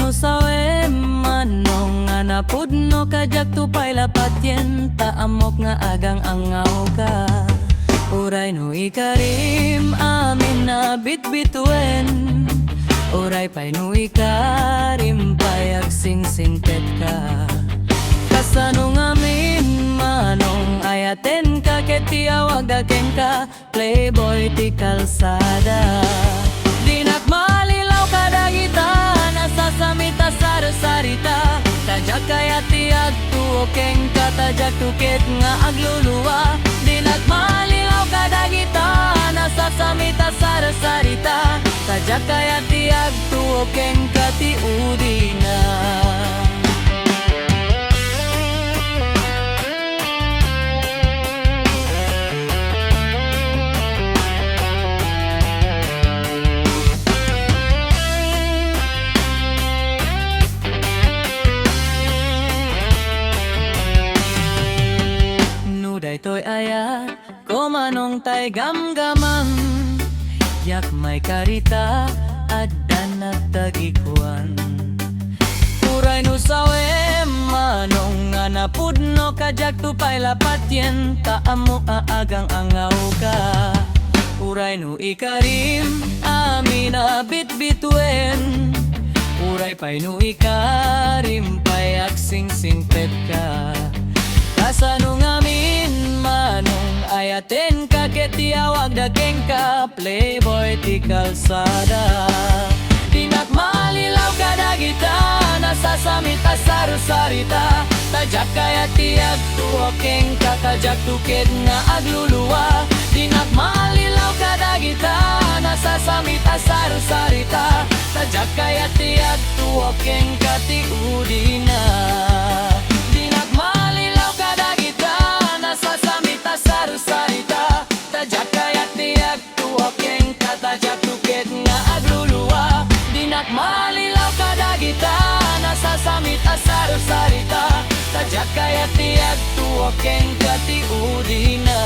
no sawe manong nga napudno kajak tupay lapatyen taamok nga agang angaw ka. Uray no ikarim amin na bitbituen, uray pay no ikarim payag sing-singpet ka. Kasano ngamin manong ayaten ka ketiawag daken ka, playboy ti kalsada. Dinak malilaw kadagita nasasamita sarita, tajak kaya tiag tuokeng ka tajak tukit nga agluluwa. Dinak malilaw kadagita nasasamita sarita, tajak kaya tiag tuokeng ka ti udina. Daytoy ayat ko manong tay gamgamang, yak may karita at danagtagikuan. Uray no sawe manong nga napudno kajak tupay lapatyen taamo aagang angaw ka. Uray no ikarim amin na bitbituen, uray pay no ikarim payak sing-singpet ka. Kasano ngamin manong ayaten ka ketiawag dageng ka, playboy ti kalsada. Dinak malilaw kadagita nasasamita sarita, tajak kaya tiag tuokeng ka kajak tukid nga agluluwa. Dinak malilaw kadagita nasasamita sarita, tajak kaya tiag tuokeng ka ti udina. Dinak malilaw kadagita nasasamita sarita, tajak kaya tiag tuokeng ka tajak tukid nga agluluwa. Dinak malilaw kadagita nasasamita sarita, tajak kaya tiag tuokeng ka ti udina.